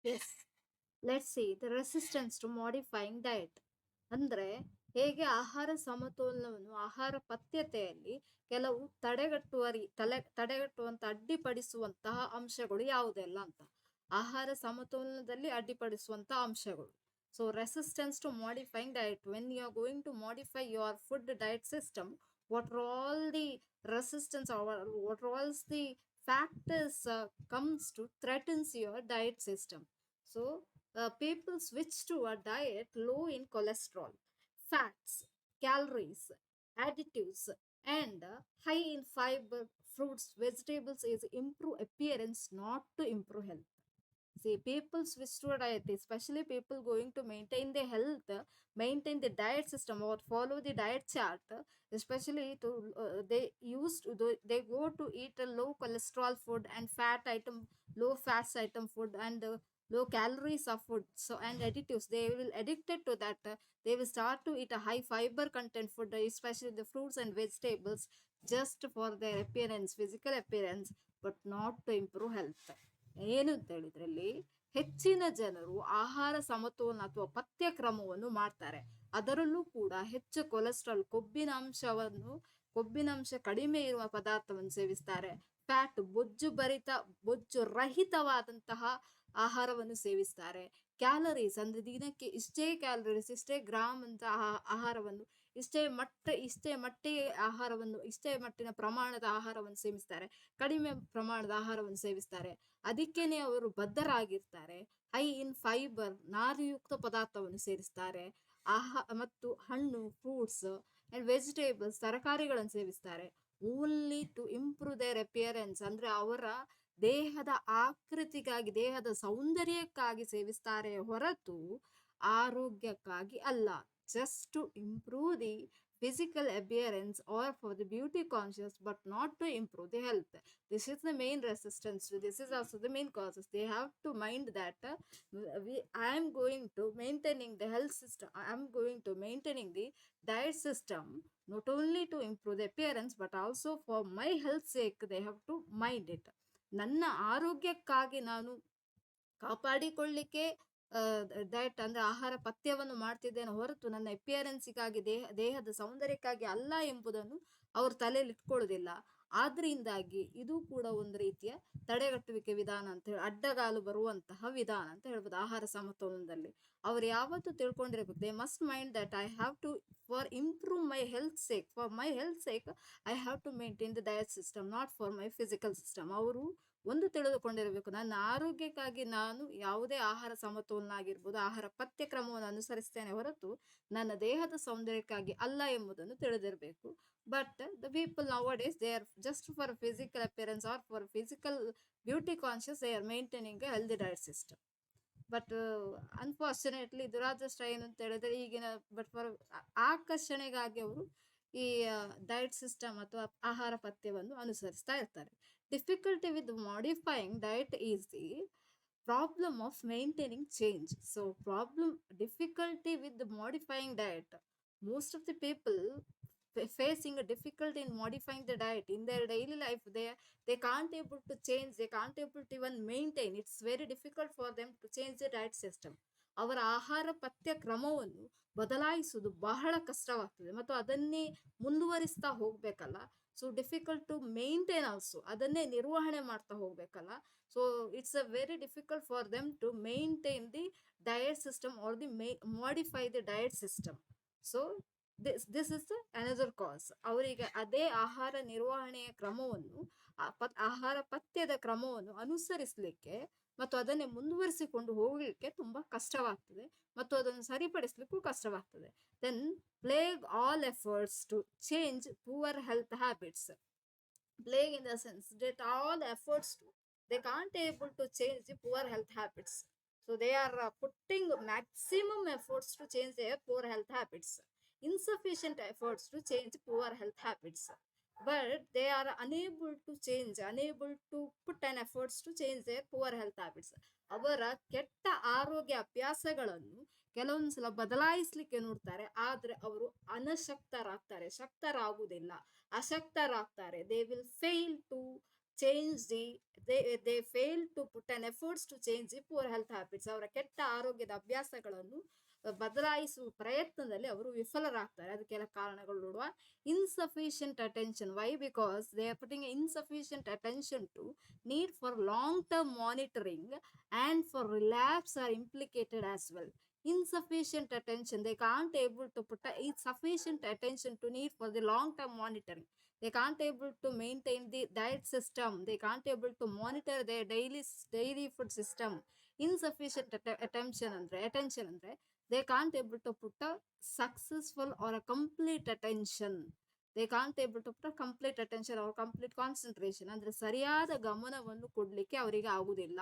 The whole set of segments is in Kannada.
Yes, let's see the resistance to modifying diet. ಅಂದ್ರೆ ಹೇಗೆ ಆಹಾರ ಸಮತೋಲನವನ್ನು ಆಹಾರ ಪಥ್ಯತೆಯಲ್ಲಿ ಕೆಲವು ತಡೆಗಟ್ಟುವಂತ ಅಡ್ಡಿಪಡಿಸುವಂತಹ ಅಂಶಗಳು ಯಾವುದೆಲ್ಲ ಅಂತ. ಆಹಾರ ಸಮತೋಲನದಲ್ಲಿ ಅಡ್ಡಿಪಡಿಸುವಂತಹ ಅಂಶಗಳು. So resistance to modifying diet, when you are going to modify your food diet system, what are all the resistance or what are all the factors comes to threatens your diet system. So people switch to a diet low in cholesterol, fats, calories, additives, and high in fiber, fruits, vegetables is improve appearance, not to improve health. See, people switch to a diet, especially people going to maintain their health, maintain the diet system or follow the diet chart, especially to they go to eat a low cholesterol food and fat item, low fats item food, and low calories of food. So and additives, they will addicted to that. They will start to eat a high fiber content food, especially the fruits and vegetables, just for their appearance, physical appearance, but not to improve health. ಏನು ಅಂತ ಹೇಳಿದ್ರಲ್ಲಿ ಹೆಚ್ಚಿನ ಜನರು ಆಹಾರ ಸಮತೋಲನ ಅಥವಾ ಪಥ್ಯಕ್ರಮವನ್ನು ಮಾಡ್ತಾರೆ. ಅದರಲ್ಲೂ ಕೂಡ ಹೆಚ್ಚು ಕೊಲೆಸ್ಟ್ರಾಲ್, ಕೊಬ್ಬಿನಾಂಶ ಕಡಿಮೆ ಇರುವ ಪದಾರ್ಥವನ್ನು ಸೇವಿಸ್ತಾರೆ. ಫ್ಯಾಟ್, ಬೊಜ್ಜು ರಹಿತವಾದಂತಹ ಆಹಾರವನ್ನು ಸೇವಿಸ್ತಾರೆ. ಕ್ಯಾಲರೀಸ್ ಅಂದ್ರೆ ದಿನಕ್ಕೆ ಇಷ್ಟೇ ಕ್ಯಾಲರೀಸ್, ಇಷ್ಟೇ ಗ್ರಾಮ್ ಅಂತ ಆಹಾರವನ್ನು, ಇಷ್ಟೇ ಮಟ್ಟಿನ ಪ್ರಮಾಣದ ಆಹಾರವನ್ನು ಸೇವಿಸ್ತಾರೆ. ಕಡಿಮೆ ಪ್ರಮಾಣದ ಆಹಾರವನ್ನು ಸೇವಿಸ್ತಾರೆ. ಅದಕ್ಕೇನೆ ಅವರು ಬದ್ಧರಾಗಿರ್ತಾರೆ. ಹೈ ಇನ್ ಫೈಬರ್, ನಾರುಯುಕ್ತ ಪದಾರ್ಥವನ್ನು ಸೇರಿಸ್ತಾರೆ. ಮತ್ತು ಹಣ್ಣು, ಫ್ರೂಟ್ಸ್ ಅಂಡ್ ವೆಜಿಟೇಬಲ್ಸ್, ತರಕಾರಿಗಳನ್ನು ಸೇವಿಸ್ತಾರೆ. Only to improve their appearance, ಅಂದ್ರೆ ಅವರ ದೇಹದ ಆಕೃತಿಗಾಗಿ, ದೇಹದ ಸೌಂದರ್ಯಕ್ಕಾಗಿ ಸೇವಿಸ್ತಾರೆ ಹೊರತು ಆರೋಗ್ಯಕ್ಕಾಗಿ ಅಲ್ಲ. Just to improve the physical appearance or for the beauty conscious, but not to improve the health. This is the main resistance. This is also the main causes. They have to mind that I am going to maintaining the health system, I am going to maintaining the diet system not only to improve the appearance but also for my health sake. They have to mind it. ನನ್ನ ಆರೋಗ್ಯಕ್ಕಾಗಿ ನಾನು ಕಾಪಾಡಿಕೊಳ್ಳಿಕ್ಕೆ ಡಯಟ್ ಅಂದ್ರೆ ಆಹಾರ ಪಥ್ಯವನ್ನು ಮಾಡ್ತಿದ್ದೇನೆ ಹೊರತು ನನ್ನ ಅಪಿಯರೆನ್ಸಿಗಾಗಿ, ದೇಹದ ಸೌಂದರ್ಯಕ್ಕಾಗಿ ಅಲ್ಲ ಎಂಬುದನ್ನು ಅವರು ತಲೆಯಲ್ಲಿ ಇಟ್ಕೊಳ್ಳೋದಿಲ್ಲ. ಆದ್ರಿಂದಾಗಿ ಇದು ಕೂಡ ಒಂದು ರೀತಿಯ ತಡೆಗಟ್ಟುವಿಕೆ ವಿಧಾನ ಅಂತ ಹೇಳಿ, ಅಡ್ಡಗಾಲು ಬರುವಂತಹ ವಿಧಾನ ಅಂತ ಹೇಳ್ಬೋದು. ಆಹಾರ ಸಮತೋಲನದಲ್ಲಿ ಅವ್ರು ಯಾವತ್ತೂ ತಿಳ್ಕೊಂಡಿರ್ಬೇಕು, they must mind that I have to for improve my health sake I have to maintain the diet system, not for my physical system. ಅವರು ಒಂದು ತಿಳಿದುಕೊಂಡಿರಬೇಕು, ನನ್ನ ಆರೋಗ್ಯಕ್ಕಾಗಿ ನಾನು ಯಾವುದೇ ಆಹಾರ ಸಮತೋಲನ ಆಗಿರ್ಬೋದು, ಆಹಾರ ಪಥ್ಯಕ್ರಮವನ್ನು ಅನುಸರಿಸ್ತೇನೆ ಹೊರತು ನನ್ನ ದೇಹದ ಸೌಂದರ್ಯಕ್ಕಾಗಿ ಅಲ್ಲ ಎಂಬುದನ್ನು ತಿಳಿದಿರಬೇಕು. But the people nowadays, they are just for physical appearance or for physical beauty conscious, they are maintaining a healthy diet system. But unfortunately, ದುರಾದೃಷ್ಟ ಏನು ಅಂತ ಹೇಳಿದ್ರೆ ಈಗಿನ, ಬಟ್ ಫಾರ್ ಆಕರ್ಷಣೆಗಾಗಿ ಅವರು ಈ ಡಯಟ್ ಸಿಸ್ಟಮ್ ಅಥವಾ ಆಹಾರ ಪಥ್ಯವನ್ನು ಅನುಸರಿಸ್ತಾ ಇರ್ತಾರೆ. Difficulty with modifying diet is the problem of maintaining change. So difficulty with the modifying diet, most of the people facing a difficulty in modifying the diet in their daily life. They can't able to change, they can't able to even maintain. It's very difficult for them to change the diet system. ಅವರ ಆಹಾರ ಪಥ್ಯ ಕ್ರಮವನ್ನು ಬದಲಾಯಿಸುವುದು ಬಹಳ ಕಷ್ಟವಾಗ್ತದೆ ಮತ್ತು ಅದನ್ನೇ ಮುಂದುವರಿಸ್ತಾ ಹೋಗ್ಬೇಕಲ್ಲ. So difficult to maintain also, ಅದನ್ನೇ ನಿರ್ವಹಣೆ ಮಾಡ್ತಾ ಹೋಗ್ಬೇಕಲ್ಲ. So it's a very difficult for them to maintain the diet system or the modify the diet system. So this is the another cause. ಅವರಿಗೆ ಅದೇ ಆಹಾರ ನಿರ್ವಹಣೆಯ ಕ್ರಮವನ್ನು, ಆಹಾರ ಪಥ್ಯದ ಕ್ರಮವನ್ನು ಅನುಸರಿಸಲಿಕ್ಕೆ ಮತ್ತು ಅದನ್ನೇ ಮುಂದುವರಿಸಿಕೊಂಡು ಹೋಗಲಿಕ್ಕೆ ತುಂಬಾ ಕಷ್ಟವಾಗ್ತದೆ ಮತ್ತು ಅದನ್ನು ಸರಿಪಡಿಸಲಿಕ್ಕೂ ಕಷ್ಟವಾಗ್ತದೆ. Then plague all efforts to change poor health habits. Plague in the sense that all efforts to, they can't able to change the poor health habits. So they are putting maximum efforts to change their poor health habits, insufficient efforts to change poor health habits, but they are unable to put an efforts to change their poor health habits. ಅವರ ಕೆಟ್ಟ ಆರೋಗ್ಯ ಅಭ್ಯಾಸಗಳನ್ನು ಕೆಲವೊಂದ್ಸಲ ಬದಲಾಯಿಸ್ಲಿಕ್ಕೆ ನೋಡ್ತಾರೆ, ಆದ್ರೆ ಅವರು ಶಕ್ತರಾಗುವುದಿಲ್ಲ, ಅಶಕ್ತರಾಗ್ತಾರೆ. They will fail to change they fail to put an efforts to change the poor health habits. ಅವರ ಕೆಟ್ಟ ಆರೋಗ್ಯದ ಅಭ್ಯಾಸಗಳನ್ನು ಬದಲಾಯಿಸುವ ಪ್ರಯತ್ನದಲ್ಲಿ ಅವರು ವಿಫಲರಾಗ್ತಾರೆ. ಅದಕ್ಕೆಲ್ಲ ಕಾರಣಗಳು ನೋಡುವ. Insufficient attention. Why? Because they are putting insufficient attention to need for long term monitoring and for relapse are implicated as well. Insufficient attention, they can't able to put sufficient attention to need for the long term monitoring. They can't able to maintain the diet system, they can't able to monitor their daily food system. Insufficient attention andre they can't able to put a successful or a complete attention. They can't able to put a complete attention or complete concentration. ಅಂದ್ರೆ ಸರಿಯಾದ ಗಮನವನ್ನು ಕೊಡ್ಲಿಕ್ಕೆ ಅವರಿಗೆ ಆಗುದಿಲ್ಲ.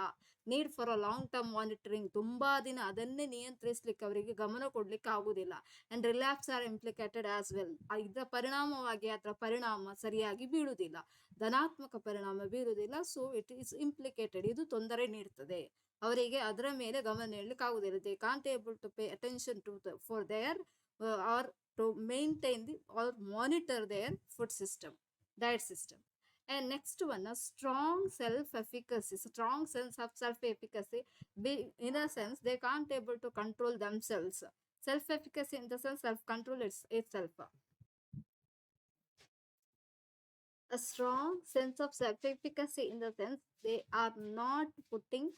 Need for a long term monitoring, ತುಂಬಾ ದಿನ ಅದನ್ನೇ ನಿಯಂತ್ರಿಸಲಿಕ್ಕೆ ಅವರಿಗೆ ಗಮನ ಕೊಡ್ಲಿಕ್ಕೆ ಆಗುದಿಲ್ಲ. And relapse are implicated as well. ಇದರ ಪರಿಣಾಮವಾಗಿ ಅದರ ಪರಿಣಾಮ ಸರಿಯಾಗಿ ಬೀಳುವುದಿಲ್ಲ, ಧನಾತ್ಮಕ ಪರಿಣಾಮ ಬೀರುವುದಿಲ್ಲ. ಸೊ ಇಟ್ ಈಸ್ ಇಂಪ್ಲಿಕೇಟೆಡ್, ಇದು ತೊಂದರೆ ನೀಡ್ತದೆ ಅವರಿಗೆ, ಅದರ ಮೇಲೆ ಗಮನ ನೀಡಲಿಕ್ಕೆ ಆಗುದಿಲ್ಲ. They can't able to pay attention to for there are to maintain or monitor their food system, diet system. And next one, a strong self-efficacy, strong sense of self-efficacy. In a sense, they can't able to control themselves. Self-efficacy in the sense self-control itself. A strong sense of self-efficacy in the sense they are not putting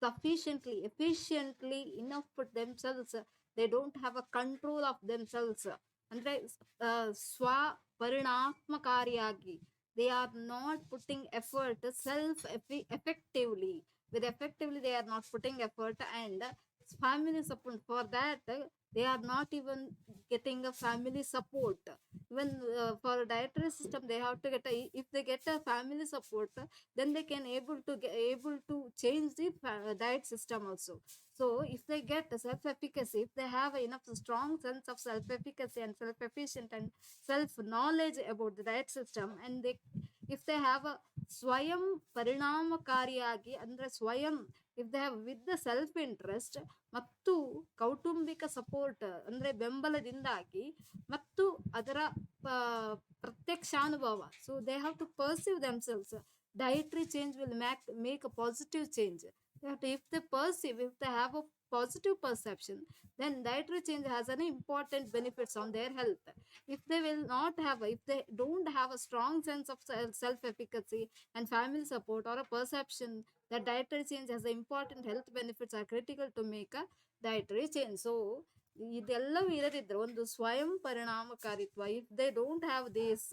sufficiently, efficiently enough for themselves. They don't have a control of themselves. ಅಂದ್ರೆ ಸ್ವ ಪರಿಣಾಮಕಾರಿಯಾಗಿ they are not putting effort self effectively. With effectively they are not putting effort, and family support for that they are not even getting a family support. Even for a dietary system they have to get if they get a family support, then they can able to change the diet system also. So if they get self efficacy, if they have enough strong sense of self efficacy and self efficient and self knowledge about the diet system, and if they have a ಸ್ವಯಂ ಪರಿಣಾಮಕಾರಿಯಾಗಿ ಅಂದ್ರೆ ಸ್ವಯಂ if they have with the self interest ಮತ್ತು ಕೌಟುಂಬಿಕ ಸಪೋರ್ಟ್ ಅಂದ್ರೆ ಬೆಂಬಲದಿಂದಾಗಿ ಮತ್ತು ಅದರ ಪ್ರತ್ಯಕ್ಷಾನುಭವ. So they have to perceive themselves. Dietary change will make a positive change. If they perceive, if they have a positive perception, then dietary change has an important benefits on their health. If they will not have, if they don't have a strong sense of self efficacy and family support or a perception that dietary change has important health benefits are critical to make a dietary change. So ಇದೆಲ್ಲವೂ ಇರದಿದ್ರೆ ಒಂದು ಸ್ವಯಂ ಪರಿಣಾಮಕಾರಿತ್ವ, if they don't have this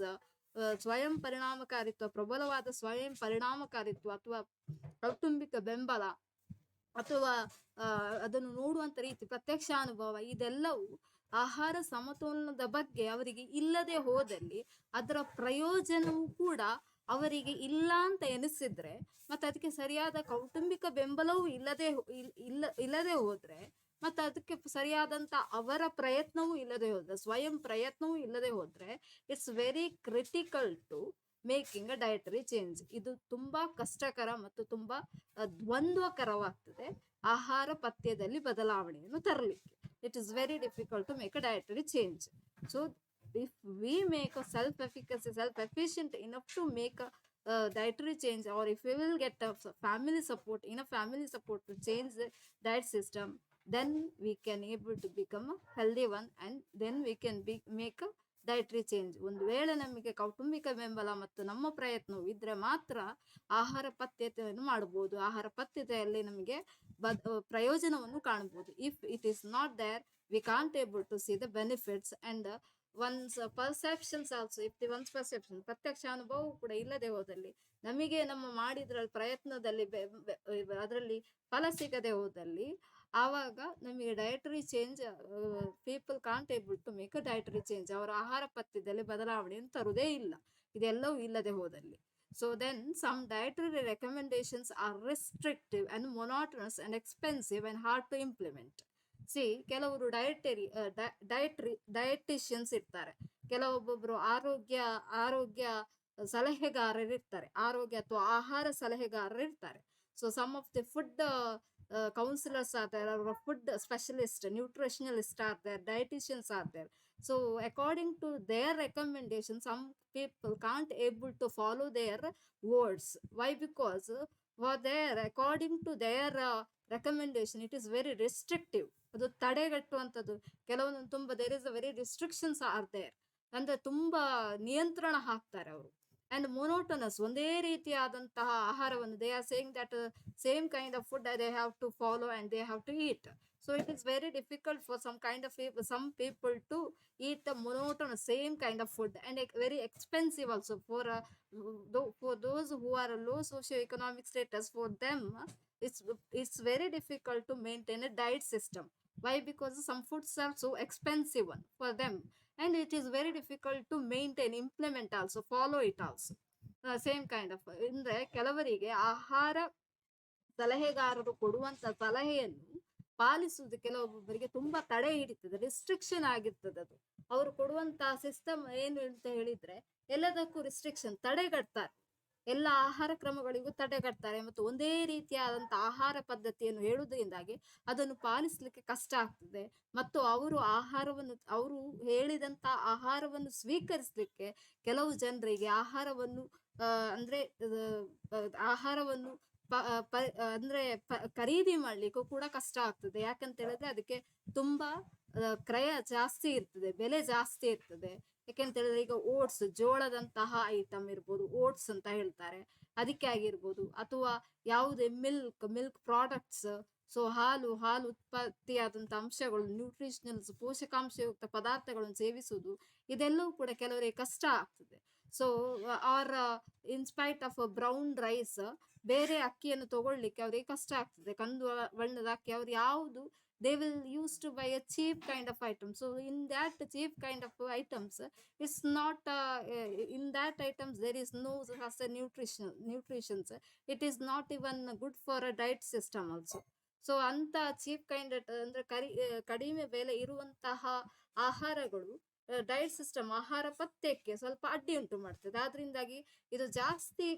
ಸ್ವಯಂ ಪರಿಣಾಮಕಾರಿತ್ವ, ಪ್ರಬಲವಾದ ಸ್ವಯಂ ಪರಿಣಾಮಕಾರಿತ್ವ ಅಥವಾ ಕೌಟುಂಬಿಕ ಬೆಂಬಲ ಅಥವಾ ಅದನ್ನು ನೋಡುವಂತ ರೀತಿ, ಪ್ರತ್ಯಕ್ಷ ಅನುಭವ, ಇದೆಲ್ಲವೂ ಆಹಾರ ಸಮತೋಲನದ ಬಗ್ಗೆ ಅವರಿಗೆ ಇಲ್ಲದೆ ಹೋದಲ್ಲಿ ಅದರ ಪ್ರಯೋಜನವೂ ಕೂಡ ಅವರಿಗೆ ಇಲ್ಲ ಅಂತ ಎನಿಸಿದ್ರೆ, ಮತ್ತೆ ಅದಕ್ಕೆ ಸರಿಯಾದ ಕೌಟುಂಬಿಕ ಬೆಂಬಲವೂ ಇಲ್ಲದೆ ಹೋದ್ರೆ, ಮತ್ತೆ ಅದಕ್ಕೆ ಸರಿಯಾದಂತ ಅವರ ಪ್ರಯತ್ನವೂ ಇಲ್ಲದೆ ಹೋದ್ರೆ, ಸ್ವಯಂ ಪ್ರಯತ್ನವೂ ಇಲ್ಲದೆ ಹೋದ್ರೆ, it's very critical to making a dietary change. ಇದು ತುಂಬಾ ಕಷ್ಟಕರ ಮತ್ತು ತುಂಬಾ ದ್ವಂದ್ವಕರವಾಗ್ತದೆ ಆಹಾರ ಪಥ್ಯದಲ್ಲಿ ಬದಲಾವಣೆಯನ್ನು ತರಲಿಕ್ಕೆ. It is very difficult to make a dietary change. So if we make a self-efficacy, self-efficient enough to make a dietary change, or if we will get a family support, enough family support to change the diet system, then we can able to become a healthy one, and then we can make a dietary change. ಒಂದು ವೇಳೆ ನಮಗೆ ಕೌಟುಂಬಿಕ ಬೆಂಬಲ ಮತ್ತು ನಮ್ಮ ಪ್ರಯತ್ನವು ಇದ್ರೆ ಮಾತ್ರ ಆಹಾರ ಪಥ್ಯತೆಯನ್ನು ಮಾಡಬಹುದು, ಆಹಾರ ಪಥ್ಯತೆಯಲ್ಲಿ ನಮಗೆ ಪ್ರಯೋಜನವನ್ನು ಕಾಣಬಹುದು. If it is not there, we can't able to see the benefits and one's perceptions also. If the one's perception, ಪ್ರತ್ಯಕ್ಷ ಅನುಭವವು ಕೂಡ ಇಲ್ಲದೆ ಹೋದಲ್ಲಿ, ನಮಗೆ ನಮ್ಮ ಮಾಡಿದ್ರಲ್ಲಿ ಪ್ರಯತ್ನದಲ್ಲಿ ಅದರಲ್ಲಿ ಫಲ ಸಿಗದೆ ಹೋದಲ್ಲಿ, ಆವಾಗ ನಮಗೆ dietary change, people can't able to make a dietary change. ಅವರ ಆಹಾರ ಪಥ್ಯದಲ್ಲಿ ಬದಲಾವಣೆಯನ್ನು ತರುವುದೇ ಇಲ್ಲ, ಇದೆಲ್ಲವೂ ಇಲ್ಲದೆ ಹೋದಲ್ಲಿ. So then some dietary recommendations are restrictive and monotonous and expensive and hard to implement. ಕೆಲವರು ಡಯಟಿಷಿಯನ್ಸ್ ಇರ್ತಾರೆ, ಕೆಲವೊಬ್ಬೊಬ್ರು ಆರೋಗ್ಯ ಸಲಹೆಗಾರರಿರ್ತಾರೆ, ಆರೋಗ್ಯ ಅಥವಾ ಆಹಾರ ಸಲಹೆಗಾರರಿರ್ತಾರೆ. So some of the food counselors are there, or food specialist, nutritionist are there, dietitians are there. So according to their recommendation, some people can't able to follow their words. Why? Because for their, according to their recommendation, it is very restrictive. ಅದು ತಡೆಗಟ್ಟುವಂಥದ್ದು. ಕೆಲವೊಂದು ತುಂಬ there is a very restrictions are there. ಅಂದ್ರೆ ತುಂಬಾ ನಿಯಂತ್ರಣ ಹಾಕ್ತಾರೆ ಅವರು. ಅಂಡ್ ಮೊನೋಟನಸ್, ಒಂದೇ ರೀತಿಯಾದಂತಹ ಆಹಾರವನ್ನು, they are saying that same kind of food they have to follow and they have to eat. So it is very difficult for some kind of people, some people to eat the monotonous same kind of food, and very expensive also for for those who are a low socio-economic status. For them, it's very difficult to maintain a diet system. Why? Because some foods are so expensive one for them, and it is very difficult to maintain, implement also, follow it also. Same kind of ಅಂದ್ರೆ ಕೆಲವರಿಗೆ ಆಹಾರ ಸಲಹೆಗಾರರು ಕೊಡುವಂತ ಸಲಹೆಯನ್ನು ಪಾಲಿಸುವುದು ಕೆಲವೊಬ್ಬರಿಗೆ ತುಂಬಾ ತಡೆ ಹಿಡಿತದೆ, ರಿಸ್ಟ್ರಿಕ್ಷನ್ ಆಗಿರ್ತದೆ. ಅದು ಅವರು ಕೊಡುವಂತ ಸಿಸ್ಟಮ್ ಏನು ಅಂತ ಹೇಳಿದ್ರೆ ಎಲ್ಲದಕ್ಕೂ ರಿಸ್ಟ್ರಿಕ್ಷನ್, ತಡೆಗಟ್ತಾರೆ. ಎಲ್ಲ ಆಹಾರ ಕ್ರಮಗಳಿಗೂ ತಡೆಗಟ್ತಾರೆ, ಮತ್ತು ಒಂದೇ ರೀತಿಯಾದಂತ ಆಹಾರ ಪದ್ಧತಿಯನ್ನು ಹೇಳುವುದರಿಂದಾಗಿ ಅದನ್ನು ಪಾಲಿಸ್ಲಿಕ್ಕೆ ಕಷ್ಟ ಆಗ್ತದೆ. ಮತ್ತು ಅವರು ಹೇಳಿದಂತ ಆಹಾರವನ್ನು ಸ್ವೀಕರಿಸಲಿಕ್ಕೆ ಕೆಲವು ಜನರಿಗೆ ಆಹಾರವನ್ನು ಅಂದ್ರೆ ಆಹಾರವನ್ನು ಅಂದ್ರೆ ಖರೀದಿ ಮಾಡ್ಲಿಕ್ಕೂ ಕೂಡ ಕಷ್ಟ ಆಗ್ತದೆ. ಯಾಕಂತ ಹೇಳಿದ್ರೆ ಅದಕ್ಕೆ ತುಂಬಾ ಕ್ರಯ ಜಾಸ್ತಿ ಇರ್ತದೆ, ಬೆಲೆ ಜಾಸ್ತಿ ಇರ್ತದೆ. ಯಾಕೆಂತ ಹೇಳಿದ್ರೆ ಈಗ ಓಟ್ಸ್, ಜೋಳದಂತಹ ಐಟಮ್ ಇರ್ಬೋದು, ಓಟ್ಸ್ ಅಂತ ಹೇಳ್ತಾರೆ, ಅದಕ್ಕೆ ಆಗಿರ್ಬೋದು, ಅಥವಾ ಯಾವುದೇ ಮಿಲ್ಕ್ ಪ್ರಾಡಕ್ಟ್ಸ್, ಸೊ ಹಾಲು ಉತ್ಪತ್ತಿಯಾದಂತ ಅಂಶಗಳು, ನ್ಯೂಟ್ರಿಷನಲ್ಸ್, ಪೋಷಕಾಂಶಯುಕ್ತ ಪದಾರ್ಥಗಳನ್ನು ಸೇವಿಸುವುದು, ಇದೆಲ್ಲವೂ ಕೂಡ ಕೆಲವರಿಗೆ ಕಷ್ಟ ಆಗ್ತದೆ. So are in spite of brown rice, ಬೇರೆ ಅಕ್ಕಿಯನ್ನು ತಗೊಳ್ಳಿಕ್ಕೆ ಅವರಿಗೆ ಕಷ್ಟ ಆಗ್ತದೆ. ಕಂದು ಬಣ್ಣದ ಅಕ್ಕಿ ಅವ್ರು ಯಾವುದು, they will used to buy a cheap kind of item. So in that cheap kind of items, it's not in that items there is no such a nutritions. It is not even good for a diet system also. So ಅಂತ ಚೀಪ್ ಕೈಂಡ್ ಅಂದ್ರೆ ಕಡಿಮೆ ಬೆಲೆ ಇರುವಂತಹ ಆಹಾರಗಳು ಡಯಟ್ ಸಿಸ್ಟಮ್, ಆಹಾರ ಪಥ್ಯಕ್ಕೆ ಸ್ವಲ್ಪ ಅಡ್ಡಿ ಉಂಟು ಮಾಡ್ತದೆ. ಆದ್ರಿಂದಾಗಿ ಇದು ಜಾಸ್ತಿ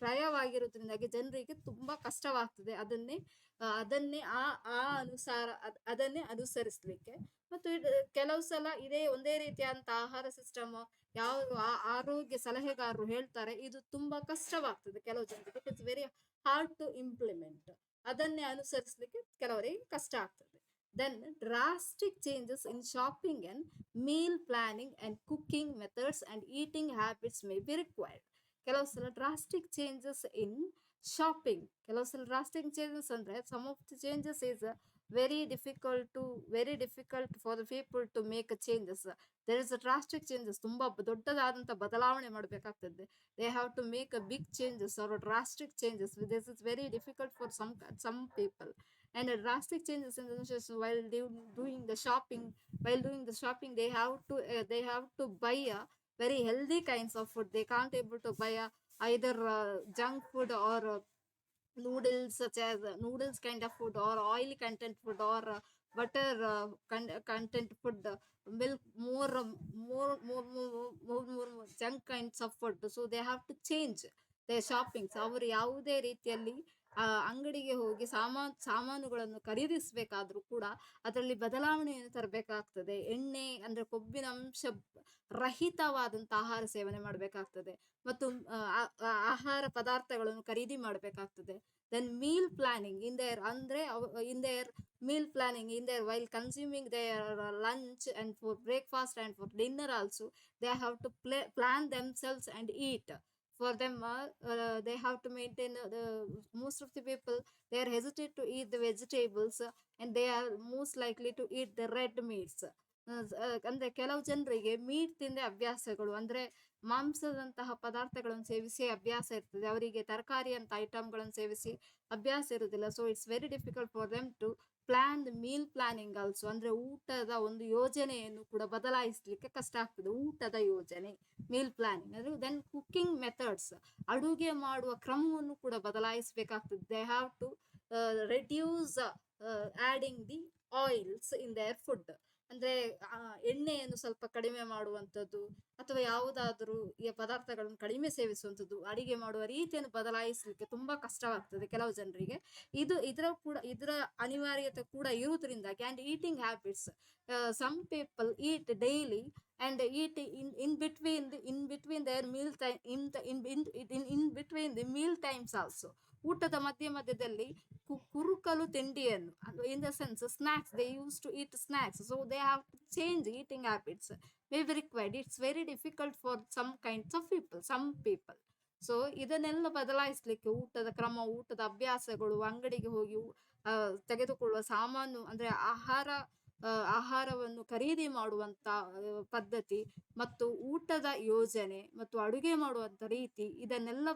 ಕ್ರಯವಾಗಿರೋದ್ರಿಂದಾಗಿ ಜನರಿಗೆ ತುಂಬಾ ಕಷ್ಟವಾಗ್ತದೆ ಅದನ್ನೇ ಅನುಸರಿಸ್ಲಿಕ್ಕೆ. ಮತ್ತು ಕೆಲವು ಸಲ ಒಂದೇ ರೀತಿಯಾದಂತ ಆಹಾರ ಸಿಸ್ಟಮ್ ಯಾವ ಆರೋಗ್ಯ ಸಲಹೆಗಾರರು ಹೇಳ್ತಾರೆ, ಇದು ತುಂಬಾ ಕಷ್ಟವಾಗ್ತದೆ ಕೆಲವು ಜನರಿಗೆ. It's very hard to implement. ಅದನ್ನೇ ಅನುಸರಿಸಲಿಕ್ಕೆ ಕೆಲವರಿಗೆ ಕಷ್ಟ ಆಗ್ತದೆ. Then drastic changes in shopping and meal planning and cooking methods and eating habits may be required. ಕೆಲವು ಸಲ ಡ್ರಾಸ್ಟಿಕ್ ಚೇಂಜಸ್ ಇನ್ ಶಾಪಿಂಗ್, ಕೆಲವು ಸಲ ಡ್ರಾಸ್ಟಿಕ್ ಚೇಂಜಸ್ ಅಂದ್ರೆ some of the changes is very difficult for the people to make changes. There is a drastic changes, ತುಂಬಾ ದೊಡ್ಡದಾದಂತ ಬದಲಾವಣೆ ಮಾಡಬೇಕಾಗ್ತದೆ. They have to make a big changes or drastic changes. This is very difficult for some people. And a drastic changes in the while doing the shopping, they have to buy a very healthy kinds of food. They can't able to buy either junk food or noodles, such as noodles kind of food, or oil content food, or butter content food, milk, more junk kinds of food. So they have to change their shoppings. ಅವರು ಯಾವುದೇ ರೀತಿಯಲ್ಲಿ ಅಂಗಡಿಗೆ ಹೋಗಿ ಸಾಮಾನುಗಳನ್ನು ಖರೀದಿಸಬೇಕಾದ್ರೂ ಕೂಡ ಅದರಲ್ಲಿ ಬದಲಾವಣೆಯನ್ನು ತರಬೇಕಾಗ್ತದೆ. ಎಣ್ಣೆ ಅಂದ್ರೆ ಕೊಬ್ಬಿನ ಅಂಶ ರಹಿತವಾದಂತ ಆಹಾರ ಸೇವನೆ ಮಾಡಬೇಕಾಗ್ತದೆ, ಮತ್ತು ಆಹಾರ ಪದಾರ್ಥಗಳನ್ನು ಖರೀದಿ ಮಾಡಬೇಕಾಗ್ತದೆ. Then meal planning in their meal planning in their while consuming their lunch and for breakfast and for dinner also, they have to plan themselves and eat. For them they have to maintain most of the people, they are hesitate to eat the vegetables, and they are most likely to eat the red meats. ಅಂದ್ರೆ ಕೆಲವು ಜನರಿಗೆ ಮೀಟ್ ತಿಂದೆ ಅಭ್ಯಾಸಗಳು, ಅಂದ್ರೆ ಮಾಂಸದಂತಹ ಪದಾರ್ಥಗಳನ್ನು ಸೇವಿಸಿ ಅಭ್ಯಾಸ ಇರ್ತದೆ, ಅವರಿಗೆ ತರಕಾರಿ ಅಂತ ಐಟಮ್ಗಳನ್ನು ಸೇವಿಸಿ ಅಭ್ಯಾಸ ಇರುವುದಿಲ್ಲ. So it's very difficult for them to plan the meal planning also. ಅಂದ್ರೆ ಊಟದ ಒಂದು ಯೋಜನೆಯನ್ನು ಕೂಡ ಬದಲಾಯಿಸಲಿಕ್ಕೆ ಕಷ್ಟ ಆಗ್ತದೆ, ಊಟದ ಯೋಜನೆ, ಮೀಲ್ ಪ್ಲಾನಿಂಗ್. ಅಂದ್ರೆ ದೆನ್ ಕುಕಿಂಗ್ ಮೆಥಡ್ಸ್, ಅಡುಗೆ ಮಾಡುವ ಕ್ರಮವನ್ನು ಕೂಡ ಬದಲಾಯಿಸಬೇಕಾಗ್ತದೆ. They have to reduce adding the oils in their food. ಅಂದ್ರೆ ಎಣ್ಣೆಯನ್ನು ಸ್ವಲ್ಪ ಕಡಿಮೆ ಮಾಡುವಂಥದ್ದು, ಅಥವಾ ಯಾವುದಾದ್ರೂ ಈ ಪದಾರ್ಥಗಳನ್ನು ಕಡಿಮೆ ಸೇವಿಸುವಂಥದ್ದು, ಅಡಿಗೆ ಮಾಡುವ ರೀತಿಯನ್ನು ಬದಲಾಯಿಸಲಿಕ್ಕೆ ತುಂಬಾ ಕಷ್ಟವಾಗ್ತದೆ ಕೆಲವು ಜನರಿಗೆ. ಇದರ ಅನಿವಾರ್ಯತೆ ಕೂಡ ಇರುವುದರಿಂದಾಗಿ, and eating habits, some people eat daily and eat in between their meal time, in between the meal times also. ಊಟದ ಮಧ್ಯದಲ್ಲಿ ಕುರುಕಲು ತಿಂಡಿಯನ್ನು, in the sense snacks, they use to eat snacks, so they have to change eating habits, may be required. It's very difficult for some kinds of people, some people. So ಇದನ್ನೆಲ್ಲ ಬದಲಾಯಿಸ್ಲಿಕ್ಕೆ ಊಟದ ಕ್ರಮ, ಊಟದ ಅಭ್ಯಾಸಗಳು, ಅಂಗಡಿಗೆ ಹೋಗಿ ತೆಗೆದುಕೊಳ್ಳುವ ಸಾಮಾನು, ಅಂದ್ರೆ ಆಹಾರವನ್ನು ಖರೀದಿ ಮಾಡುವಂತ ಪದ್ಧತಿ, ಮತ್ತು ಊಟದ ಯೋಜನೆ, ಮತ್ತು ಅಡುಗೆ ಮಾಡುವಂತ ರೀತಿ, ಇದನ್ನೆಲ್ಲ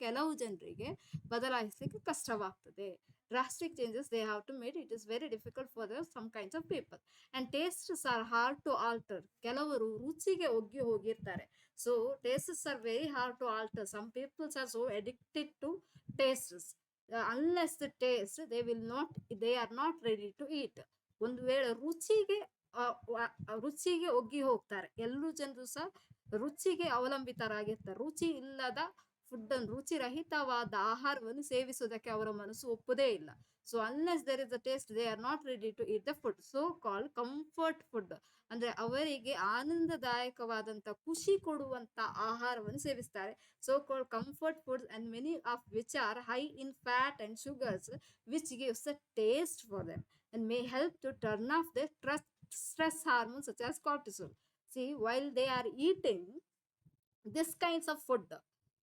ಕೆಲವು ಜನರಿಗೆ ಬದಲಾಯಿಸ್ಲಿಕ್ಕೆ ಕಷ್ಟವಾಗ್ತದೆ. drastic changes they have to make. It is very difficult for some kinds of people, and tastes are hard to alter. ಕೆಲವರು ರುಚಿಗೆ ಒಗ್ಗಿ ಹೋಗಿರ್ತಾರೆ, so tastes are very hard to alter. Some people are so addicted to tastes, unless the taste they are not ready to eat. ಒಂದು ವೇಳೆ ರುಚಿಗೆ ಒಗ್ಗಿ ಹೋಗ್ತಾರೆ, ಎಲ್ಲರೂ ಜನರು ಸಹ ರುಚಿಗೆ ಅವಲಂಬಿತರಾಗಿರ್ತಾರೆ. ರುಚಿ ಇಲ್ಲದ ಫುಡ್ ಅನ್ನು, ರುಚಿ ರಹಿತವಾದ ಆಹಾರವನ್ನು ಸೇವಿಸುವುದಕ್ಕೆ ಅವರ ಮನಸ್ಸು ಒಪ್ಪುದೇ ಇಲ್ಲ. So unless there is a taste, they are not ready to eat the food. So called comfort food, ಅಂದ್ರೆ ಅವರಿಗೆ ಆನಂದದಾಯಕವಾದಂತ, ಖುಷಿ ಕೊಡುವಂತ ಆಹಾರವನ್ನು ಸೇವಿಸ್ತಾರೆ. So called comfort food, and many of which are high in fat and sugars, which gives a taste for them and may help to turn off the stress hormones such as cortisol. See, while they are eating this kinds of food,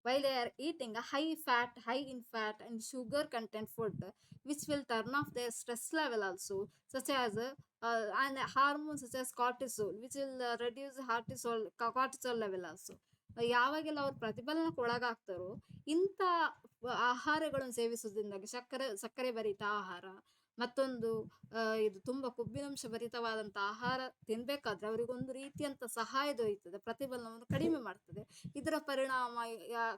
while they are eating a high in fat and sugar content food, which will turn off their stress level also, such as and hormones such as cortisol, which will reduce cortisol level also. ಯಾವಾಗೆಲ್ಲ ಅವ್ರು ಪ್ರತಿಫಲನಕ್ಕೆ ಒಳಗಾಗ್ತಾರೋ, ಇಂಥ ಆಹಾರಗಳನ್ನು ಸೇವಿಸುವುದರಿಂದಾಗಿ ಸಕ್ಕರೆ ಭರಿತ ಆಹಾರ, ಮತ್ತೊಂದು ಇದು ತುಂಬಾ ಕೊಬ್ಬಿನಂಶ ಭರಿತವಾದಂತ ಆಹಾರ ತಿನ್ಬೇಕಾದ್ರೆ ಅವರಿಗೊಂದು ರೀತಿಯಂತ ಸಹಾಯ ದೊರೆಯುತ್ತದೆ, ಪ್ರತಿಫಲನವನ್ನು ಕಡಿಮೆ ಮಾಡ್ತದೆ. ಇದರ ಪರಿಣಾಮ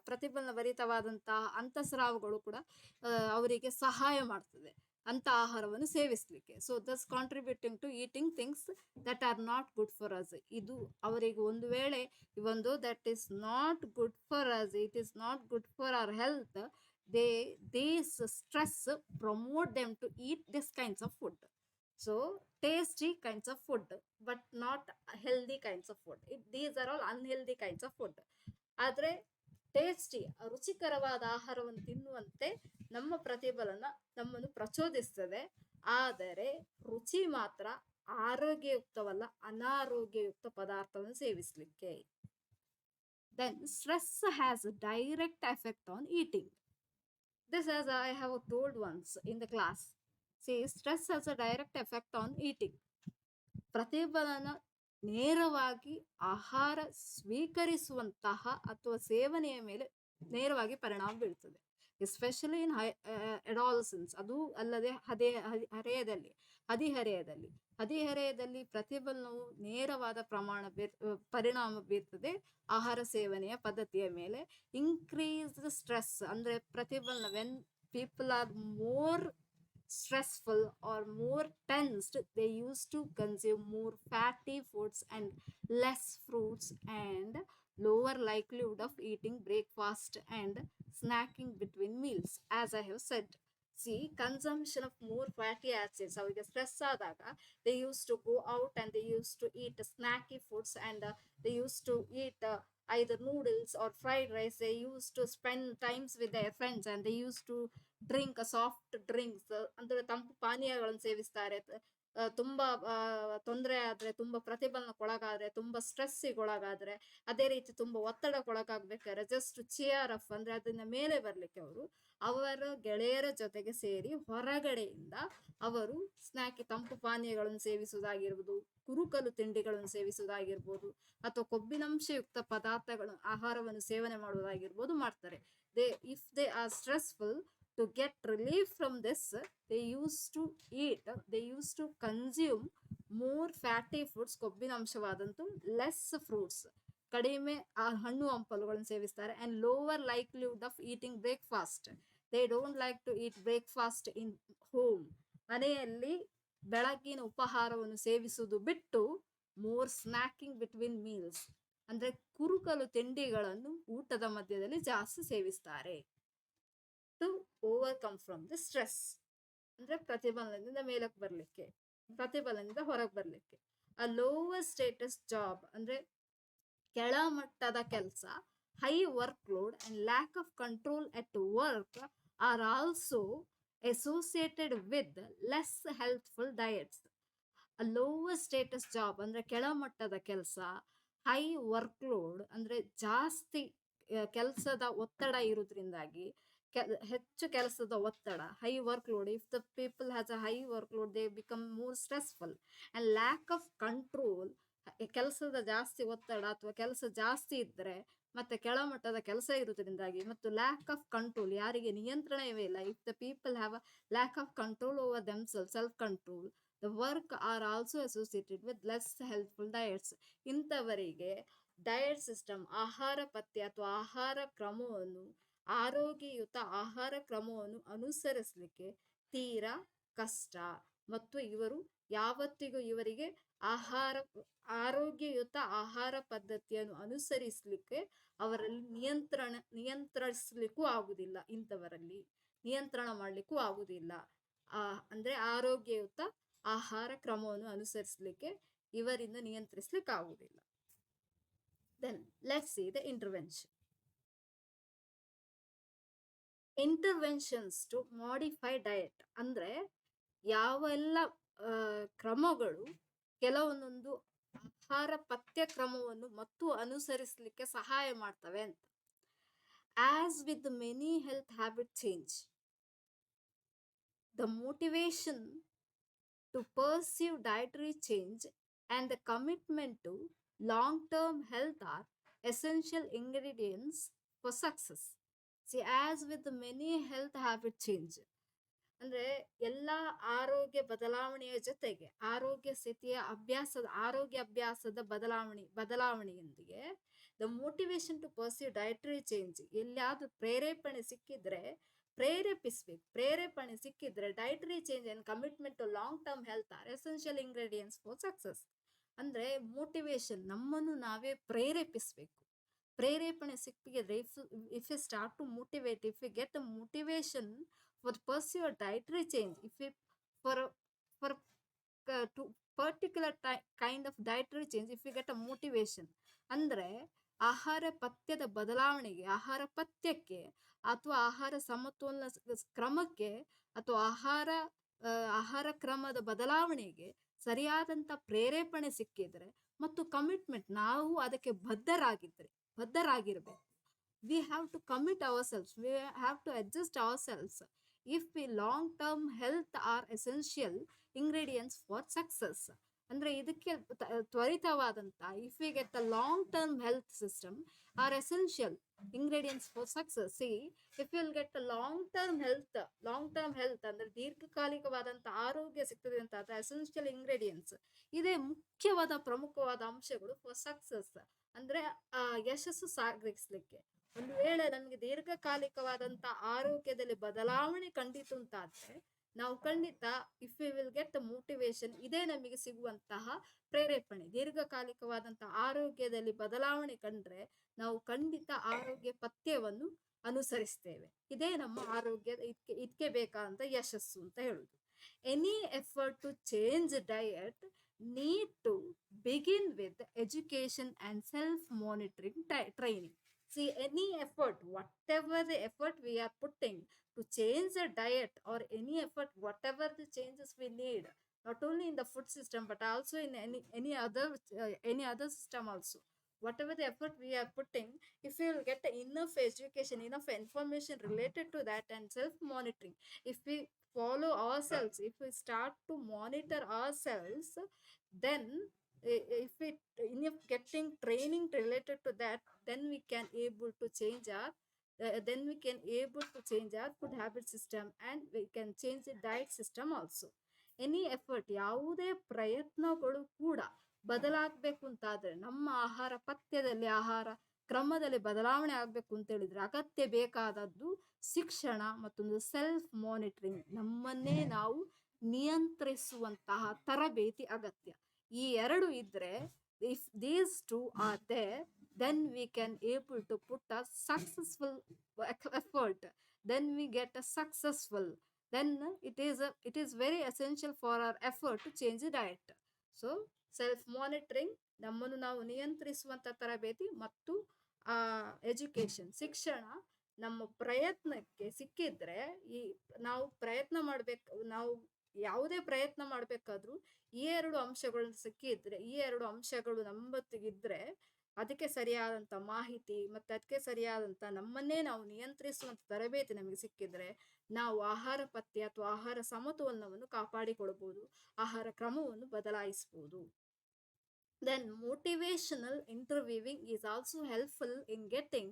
ಪ್ರತಿಫಲನ ಭರಿತವಾದಂತಹ ಅಂತಸ್ರಾವಗಳು ಕೂಡ ಅವರಿಗೆ ಸಹಾಯ ಮಾಡ್ತದೆ ಅಂತ ಆಹಾರವನ್ನು ಸೇವಿಸ್ಲಿಕ್ಕೆ. So thus contributing to eating things that are not good for us. ಇದು ಅವರಿಗೆ ಒಂದು ವೇಳೆ ಒಂದು that is not good for us, it is not good for our health, these stress promote them to eat this kinds of food. So tasty kinds of food, but not healthy kinds of food. These are all unhealthy kinds of food. ಆದ್ರೆ ಟೇಸ್ಟಿ, ರುಚಿಕರವಾದ ಆಹಾರವನ್ನು ತಿನ್ನುವಂತೆ ನಮ್ಮ ಪ್ರತಿಫಲನ ನಮ್ಮನ್ನು ಪ್ರಚೋದಿಸ್ತದೆ. ಆದರೆ ರುಚಿ ಮಾತ್ರ ಆರೋಗ್ಯಯುಕ್ತವಲ್ಲ, ಅನಾರೋಗ್ಯಯುಕ್ತ ಪದಾರ್ಥವನ್ನು ಸೇವಿಸಲಿಕ್ಕೆ. Then stress has a direct effect on eating. This, as I have told once in the class. See, stress has a direct effect on eating. ಪ್ರತಿಫಲನ ನೇರವಾಗಿ ಆಹಾರ ಸ್ವೀಕರಿಸುವಂತಹ ಅಥವಾ ಸೇವನೆಯ ಮೇಲೆ ನೇರವಾಗಿ ಪರಿಣಾಮ ಬೀಳ್ತದೆ, ಎಸ್ಪೆಷಲಿ ಇನ್ ಅಡಾಲಸೆನ್ಸ್. ಅದು ಅಲ್ಲದೆ ಹದಿಹರೆಯದಲ್ಲಿ ಪ್ರತಿಫಲನವು ನೇರವಾದ ಪರಿಣಾಮ ಬೀರ್ತದೆ ಆಹಾರ ಸೇವನೆಯ ಪದ್ಧತಿಯ ಮೇಲೆ. ಇನ್ಕ್ರೀಸ್ ಸ್ಟ್ರೆಸ್, ಅಂದ್ರೆ ಪ್ರತಿಫಲನ, when people are more stressful or more tensed, they used to consume more fatty foods and less fruits, and lower likelihood of eating breakfast and snacking between meals, as I have said. See, consumption of more fatty acids, ಅವರಿಗೆ ಸ್ಟ್ರೆಸ್ ಆದಾಗ they used to go out and they used to eat snacky foods, and they used to eat either noodles or fried rice. They used to spend times with their friends, and they used to drink, soft drinks, ಅಂದ್ರೆ ತಂಪು ಪಾನೀಯಗಳನ್ನು ಸೇವಿಸ್ತಾರೆ. ತುಂಬಾ ತೊಂದರೆ ಆದ್ರೆ, ತುಂಬಾ ಪ್ರತಿಫಲನಕ್ಕೊಳಗಾದ್ರೆ, ತುಂಬಾ ಸ್ಟ್ರೆಸ್ಸಿಗೊಳಗಾದ್ರೆ, ಅದೇ ರೀತಿ ತುಂಬಾ ಒತ್ತಡಕ್ಕೊಳಗಾಗ್ಬೇಕಾದ್ರೆ ಜಸ್ಟ್ ಚಿಯರ್ ಅಪ್, ಅಂದ್ರೆ ಅದನ್ನ ಮೇಲೆ ಬರ್ಲಿಕ್ಕೆ ಅವರ ಗೆಳೆಯರ ಜೊತೆಗೆ ಸೇರಿ ಹೊರಗಡೆಯಿಂದ ಅವರು ತಂಪು ಪಾನೀಯಗಳನ್ನು ಸೇವಿಸುವುದಾಗಿರ್ಬೋದು, ಕುರುಕಲು ತಿಂಡಿಗಳನ್ನು ಸೇವಿಸುವುದಾಗಿರ್ಬೋದು, ಅಥವಾ ಕೊಬ್ಬಿನಂಶಯುಕ್ತ ಆಹಾರವನ್ನು ಸೇವನೆ ಮಾಡುವುದಾಗಿರ್ಬೋದು ಮಾಡ್ತಾರೆ. If they are stressful, to get relief from this, they used to consume more fatty foods, ಕೊಬ್ಬಿನಂಶವಾದಂತೂ, less fruits, ಕಡಿಮೆ ಹಣ್ಣು ಹಂಪಲುಗಳನ್ನು ಸೇವಿಸ್ತಾರೆ, and lower likelihood of eating breakfast. They don't like to eat breakfast in home. ಮನೆಯಲ್ಲಿ ಬೆಳಗ್ಗಿನ ಉಪಹಾರವನ್ನು ಸೇವಿಸುವುದು ಬಿಟ್ಟು ಮೋರ್ ಸ್ನ್ಯಾಕಿಂಗ್ ಬಿಟ್ವೀನ್ ಮೀಲ್ಸ್, ಅಂದ್ರೆ ಕುರುಕಲು ತಿಂಡಿಗಳನ್ನು ಊಟದ ಮಧ್ಯದಲ್ಲಿ ಜಾಸ್ತಿ ಸೇವಿಸ್ತಾರೆ. To overcome from the stress, ಅಂದ್ರೆ ಪ್ರತಿಫಲನದಿಂದ ಮೇಲಕ್ಕೆ ಬರ್ಲಿಕ್ಕೆ, ಪ್ರತಿಫಲನದಿಂದ ಹೊರಗೆ ಬರ್ಲಿಕ್ಕೆ. ಅ ಲೋವರ್ ಸ್ಟೇಟಸ್ ಜಾಬ್ ಅಂದ್ರೆ ಕೆಳಮಟ್ಟದ ಕೆಲಸ, high work load and lac of control at work are also associated with less healthful diets. Lower status job ಅಂದ್ರೆ ಕೆಳಮಟ್ಟದ ಕೆಲಸ, ಹೈ ವರ್ಕ್ ಲೋಡ್ ಅಂದ್ರೆ ಜಾಸ್ತಿ ಕೆಲಸದ ಒತ್ತಡ ಇರೋದ್ರಿಂದಾಗಿ, ಹೆಚ್ಚು ಕೆಲಸದ ಒತ್ತಡ, high work load. If the people has a high work load they become more stressful. And lac of control, ಕೆಲಸದ ಜಾಸ್ತಿ ಒತ್ತಡ ಅಥವಾ ಕೆಲಸ ಜಾಸ್ತಿ ಇದ್ರೆ ಮತ್ತೆ ಕೆಳಮಟ್ಟದ ಕೆಲಸ ಇರುವುದರಿಂದಾಗಿ, ಮತ್ತು ಲ್ಯಾಕ್ ಆಫ್ ಕಂಟ್ರೋಲ್, ಯಾರಿಗೆ ನಿಯಂತ್ರಣವೇ ಇಲ್ಲ. If the people have a lack of control over themselves, self control, the work are also associated with less healthful diets. ಇಂಥವರಿಗೆ ಡಯಟ್ ಸಿಸ್ಟಮ್, ಆಹಾರ ಪಥ್ಯ ಅಥವಾ ಆಹಾರ ಕ್ರಮವನ್ನು, ಆರೋಗ್ಯಯುತ ಆಹಾರ ಕ್ರಮವನ್ನು ಅನುಸರಿಸಲಿಕ್ಕೆ ತೀರಾ ಕಷ್ಟ. ಮತ್ತು ಇವರು ಯಾವತ್ತಿಗೂ ಇವರಿಗೆ ಆರೋಗ್ಯಯುತ ಆಹಾರ ಪದ್ಧತಿಯನ್ನು ಅನುಸರಿಸಲಿಕ್ಕೆ ಅವರಲ್ಲಿ ನಿಯಂತ್ರಿಸಲಿಕ್ಕೂ ಆಗುದಿಲ್ಲ. ಇಂಥವರಲ್ಲಿ ನಿಯಂತ್ರಣ ಮಾಡಲಿಕ್ಕೂ ಆಗುದಿಲ್ಲ. ಅಂದ್ರೆ ಆರೋಗ್ಯಯುತ ಆಹಾರ ಕ್ರಮವನ್ನು ಅನುಸರಿಸಲಿಕ್ಕೆ ಇವರಿಂದ ನಿಯಂತ್ರಿಸಲಿಕ್ಕೆ ಆಗುದಿಲ್ಲ. Then let's see the intervention. Interventions to modify diet ಅಂದ್ರೆ ಯಾವೆಲ್ಲ ಕ್ರಮಗಳು ಕೆಲವೊಂದೊಂದು ಆಹಾರ ಪಥ್ಯ ಕ್ರಮವನ್ನು ಮತ್ತು ಅನುಸರಿಸಲಿಕ್ಕೆ ಸಹಾಯ ಮಾಡ್ತವೆ ಅಂತ. As with many health habit change, the motivation to perceive dietary change and the commitment to long-term health are essential ingredients for success. See, as with the many health habit change, ಅಂದ್ರೆ ಎಲ್ಲ ಆರೋಗ್ಯ ಬದಲಾವಣೆಯ ಜೊತೆಗೆ ಆರೋಗ್ಯ ಸ್ಥಿತಿಯ ಆರೋಗ್ಯ ಅಭ್ಯಾಸದ ಬದಲಾವಣೆಯೊಂದಿಗೆ the motivation to perceive dietary change, ಎಲ್ಲಿಯಾದ್ರೂ ಪ್ರೇರೇಪಣೆ ಸಿಕ್ಕಿದ್ರೆ ಪ್ರೇರೇಪಣೆ ಸಿಕ್ಕಿದ್ರೆ dietary change and commitment to long term health are essential ingredients for success. ಅಂದ್ರೆ ಮೋಟಿವೇಶನ್, ನಮ್ಮನ್ನು ನಾವೇ ಪ್ರೇರೇಪಣೆ ಸಿಕ್ಕಿದ್ರೆ, if you start to motivate, if you get a motivation for pursue a dietary change, if you for to particular kind of dietary change, if you get a motivation, ಅಂದ್ರೆ ಆಹಾರ ಪಥ್ಯದ ಬದಲಾವಣೆಗೆ, ಆಹಾರ ಪಥ್ಯಕ್ಕೆ ಅಥವಾ ಆಹಾರ ಸಮತೋಲನ ಕ್ರಮಕ್ಕೆ ಅಥವಾ ಆಹಾರ ಕ್ರಮದ ಬದಲಾವಣೆಗೆ ಸರಿಯಾದಂತ ಪ್ರೇರೇಪಣೆ ಸಿಕ್ಕಿದ್ರೆ ಮತ್ತು ಕಮಿಟ್ಮೆಂಟ್, ನಾವು ಅದಕ್ಕೆ ಬದ್ಧರಾಗಿರ್ಬೇಕು. We have to commit ourselves, we have to adjust ourselves. If we long term health are essential ingredients for success. ಅಂದ್ರೆ ಇದಕ್ಕೆ ತ್ವರಿತವಾದಂತ, if we get the long term health system are essential ingredients for success. See, if will get long term health ಅಂದ್ರೆ ದೀರ್ಘಕಾಲಿಕವಾದಂತ ಆರೋಗ್ಯ ಸಿಗ್ತದೆ ಅಂತ, ಅದು ಎಸೆನ್ಷಿಯಲ್ ಇಂಗ್ರೀಡಿಯೆಂಟ್ಸ್, ಇದೇ ಮುಖ್ಯವಾದ ಪ್ರಮುಖವಾದ ಅಂಶಗಳು ಫಾರ್ ಸಕ್ಸಸ್, ಅಂದ್ರೆ ಯಶಸ್ಸು ಸಾಧಿಸಲಿಕ್ಕೆ. ಒಂದು ವೇಳೆ ನಮಗೆ ದೀರ್ಘಕಾಲಿಕವಾದಂತ ಆರೋಗ್ಯದಲ್ಲಿ ಬದಲಾವಣೆ ಕಂಡಿತು ಅಂತಾದ್ರೆ ನಾವು ಖಂಡಿತ, if you will get the motivation, ಇದೇ ನಮಗೆ ಸಿಗುವಂತಹ ಪ್ರೇರೇಪಣೆ. ದೀರ್ಘಕಾಲಿಕವಾದಂತಹ ಆರೋಗ್ಯದಲ್ಲಿ ಬದಲಾವಣೆ ಕಂಡ್ರೆ ನಾವು ಖಂಡಿತ ಆರೋಗ್ಯ ಪಥ್ಯವನ್ನು ಅನುಸರಿಸ್ತೇವೆ. ಇದೇ ನಮ್ಮ ಆರೋಗ್ಯ, ಇದಕ್ಕೆ ಬೇಕಾದಂತ ಯಶಸ್ಸು ಅಂತ ಹೇಳುದು. Any effort to change diet need to begin with education and self-monitoring training. See, any effort, whatever the effort we are putting to change the diet, or any effort, whatever the changes we need, not only in the food system but also in any other system also, whatever the effort we are putting, if we will get enough education, enough information related to that and self-monitoring, if we follow ourselves, if we start to monitor ourselves, then if we getting training related to that, then we can able to change our food habit system, and we can change the diet system also. Any effort, ಯಾವುದೇ ಪ್ರಯತ್ನಗಳು ಕೂಡ ಬದಲಾಗಬೇಕು ಅಂತಾದ್ರೆ, ನಮ್ಮ ಆಹಾರ ಪಥ್ಯದಲ್ಲಿ, ಆಹಾರ ಕ್ರಮದಲ್ಲಿ ಬದಲಾವಣೆ ಆಗ್ಬೇಕು ಅಂತ ಹೇಳಿದ್ರೆ ಅಗತ್ಯ ಬೇಕಾದದ್ದು ಶಿಕ್ಷಣ, ಮತ್ತೊಂದು ಸೆಲ್ಫ್ ಮಾನಿಟರಿಂಗ್, ನಮ್ಮನ್ನೇ ನಾವು ನಿಯಂತ್ರಿಸುವಂತಹ ತರಬೇತಿ ಅಗತ್ಯ. ಈ ಎರಡು ಇದ್ರೆ, if these two are there, then we can able to put a successful effort, then we get a successful, then it is very essential for our effort to change the diet. So self monitoring, ನಮ್ಮನ್ನು ನಾವು ನಿಯಂತ್ರಿಸುವಂತ ತರಬೇತಿ, ಮತ್ತು ಎಜುಕೇಶನ್, ಶಿಕ್ಷಣ ನಮ್ಮ ಪ್ರಯತ್ನಕ್ಕೆ ಸಿಕ್ಕಿದ್ರೆ, ಈ ನಾವು ಪ್ರಯತ್ನ ಮಾಡ್ಬೇಕು, ನಾವು ಯಾವುದೇ ಪ್ರಯತ್ನ ಮಾಡ್ಬೇಕಾದ್ರೂ ಈ ಎರಡು ಅಂಶಗಳು ಸಿಕ್ಕಿದ್ರೆ, ಈ ಎರಡು ಅಂಶಗಳು ನಮ್ಮೊತ್ತಿಗಿದ್ರೆ, ಅದಕ್ಕೆ ಸರಿಯಾದಂತ ಮಾಹಿತಿ ಮತ್ತೆ ಅದಕ್ಕೆ ಸರಿಯಾದಂತ ನಮ್ಮನ್ನೇ ನಾವು ನಿಯಂತ್ರಿಸುವಂತ ತರಬೇತಿ ನಮಗೆ ಸಿಕ್ಕಿದ್ರೆ, ನಾವು ಆಹಾರ ಪಥ್ಯ ಅಥವಾ ಆಹಾರ ಸಮತೋಲನವನ್ನು ಕಾಪಾಡಿಕೊಳ್ಬಹುದು, ಆಹಾರ ಕ್ರಮವನ್ನು ಬದಲಾಯಿಸಬಹುದು. Then motivational interviewing is also helpful in getting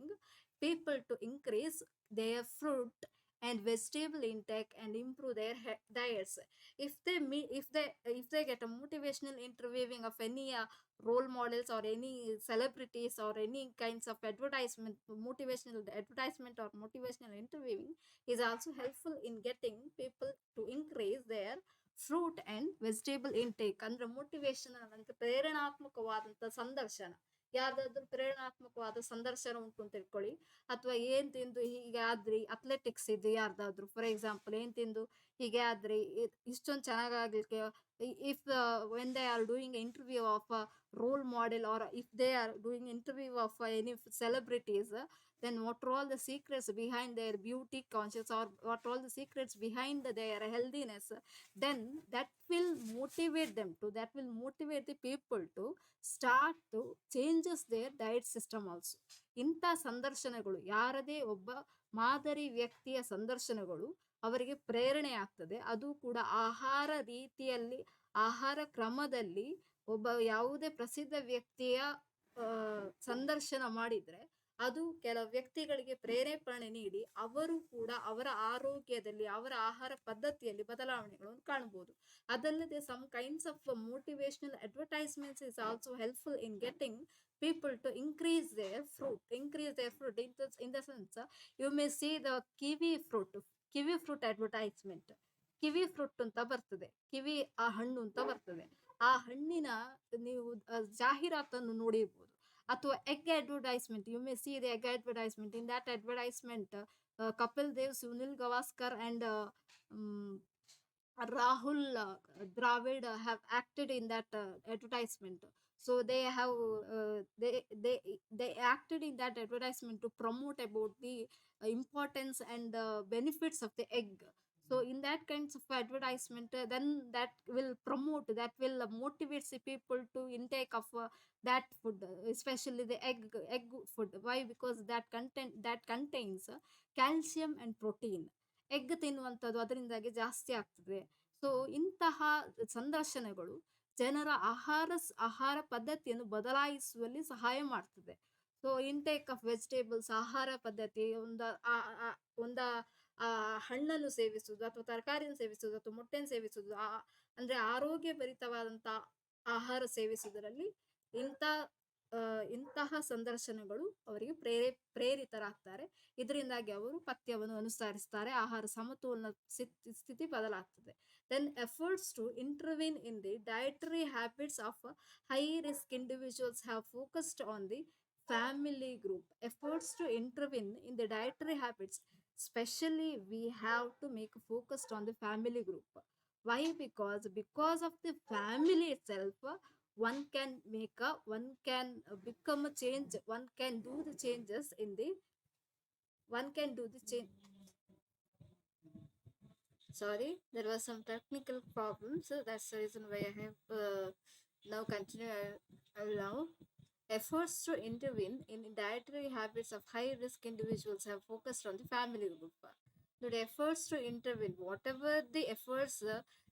people to increase their fruit and vegetable intake and improve their diets. If they get a motivational interviewing of any role models or any celebrities or any kinds of advertisement, motivational advertisement or motivational interviewing is also helpful in getting people to increase their fruit and vegetable intake. ಅಂದ್ರೆ ಮೋಟಿವೇಶನ್ ಅಂತ ಪ್ರೇರಣಾತ್ಮಕವಾದಂತ ಸಂದರ್ಶನ, ಯಾರ್ದಾದ್ರೂ ಪ್ರೇರಣಾತ್ಮಕವಾದ ಸಂದರ್ಶನ ಉಂಟು ಅಂತ ತಿಳ್ಕೊಳ್ಳಿ, ಅಥವಾ ಏನ್ ತಿಂದು ಹೀಗೆ ಆದ್ರಿ, ಅಥ್ಲೆಟಿಕ್ಸ್ ಇದು ಯಾರ್ದಾದ್ರು ಫಾರ್ ಎಕ್ಸಾಂಪಲ್, ಏನ್ ತಿಂದು ಹೀಗೆ ಆದ್ರಿ, ಇಷ್ಟೊಂದು ಚೆನ್ನಾಗಾಗ್ಲಿಕ್ಕೆ, if when they are doing interview of a role model, or if they are doing interview of any celebrities, then what are all the secrets behind their beauty conscious, or what are all the secrets behind their healthiness, then that will motivate the people to start to changes their diet system also. ಇಂಥ ಸಂದರ್ಶನಗಳು, ಯಾರದೇ ಒಬ್ಬ ಮಾದರಿ ವ್ಯಕ್ತಿಯ ಸಂದರ್ಶನಗಳು ಅವರಿಗೆ ಪ್ರೇರಣೆ ಆಗ್ತದೆ. ಅದು ಕೂಡ ಆಹಾರ ರೀತಿಯಲ್ಲಿ, ಆಹಾರ ಕ್ರಮದಲ್ಲಿ ಒಬ್ಬ ಯಾವುದೇ ಪ್ರಸಿದ್ಧ ವ್ಯಕ್ತಿಯ ಸಂದರ್ಶನ ಮಾಡಿದ್ರೆ, ಅದು ಕೆಲವು ವ್ಯಕ್ತಿಗಳಿಗೆ ಪ್ರೇರೇಪಣೆ ನೀಡಿ ಅವರು ಕೂಡ ಅವರ ಆರೋಗ್ಯದಲ್ಲಿ, ಅವರ ಆಹಾರ ಪದ್ಧತಿಯಲ್ಲಿ ಬದಲಾವಣೆಗಳನ್ನು ಕಾಣಬಹುದು. ಅದಲ್ಲದೆ some kinds of motivational advertisements is also helpful in getting people to increase their fruit in the sense, you may see the kiwi fruit advertisement. Kiwi fruit ಅಂತ ಬರ್ತದೆ, ಕಿವಿ ಆ ಹಣ್ಣು ಅಂತ ಬರ್ತದೆ. ಆ ಹಣ್ಣಿನ ನೀವು ಜಾಹೀರಾತನ್ನು ನೋಡಿರ್ಬೋದು. ಅಥವಾ egg advertisement, you may see the egg advertisement. In that advertisement Kapil Dev, Sunil Gavaskar and Rahul Dravid have acted in that advertisement. So they acted in that advertisement to promote about the importance and benefits of the egg. So in that kinds of advertisement, then that will motivate the people to intake of that food, especially the egg food. Why? Because that contains calcium and protein. Egg ತಿನ್ನುವಂಥದ್ದು ಅದರಿಂದಾಗಿ ಜಾಸ್ತಿ ಆಗ್ತದೆ. ಸೊ ಇಂತಹ ಸಂದರ್ಶನಗಳು ಜನರ ಆಹಾರ ಪದ್ಧತಿಯನ್ನು ಬದಲಾಯಿಸುವಲ್ಲಿ ಸಹಾಯ ಮಾಡ್ತದೆ. ಸೊ ಇಂಟೇಕ್ ಆಫ್ ವೆಜಿಟೇಬಲ್ಸ್, ಆಹಾರ ಪದ್ಧತಿ, ಒಂದ ಹಣ್ಣನ್ನು ಸೇವಿಸುವುದು ಅಥವಾ ತರಕಾರಿಯನ್ನು ಸೇವಿಸುವುದು ಅಥವಾ ಮೊಟ್ಟೆಯನ್ನು ಸೇವಿಸುವುದು, ಅಂದ್ರೆ ಆರೋಗ್ಯ ಭರಿತವಾದಂತ ಆಹಾರ ಸೇವಿಸುವುದರಲ್ಲಿ ಇಂತಹ ಸಂದರ್ಶನಗಳು ಅವರಿಗೆ ಪ್ರೇರಿತರಾಗ್ತಾರೆ. ಇದರಿಂದಾಗಿ ಅವರು ಪಥ್ಯವನ್ನು ಅನುಸರಿಸ್ತಾರೆ, ಆಹಾರ ಸಮತೋಲನ ಸ್ಥಿತಿ ಬದಲಾಗ್ತದೆ. Then efforts to intervene in the dietary habits of high risk individuals have focused on the family group. Efforts to intervene in the dietary habits, especially we have to make focused on the family group. Why? Because of the family itself, one can become a change, one can do the changes in the one can do the change. Sorry, there was some technical problem, so that's the reason why I have now continue. I will now. Efforts to intervene in dietary habits of high risk individuals have focused on the family group. The efforts to intervene, whatever the efforts,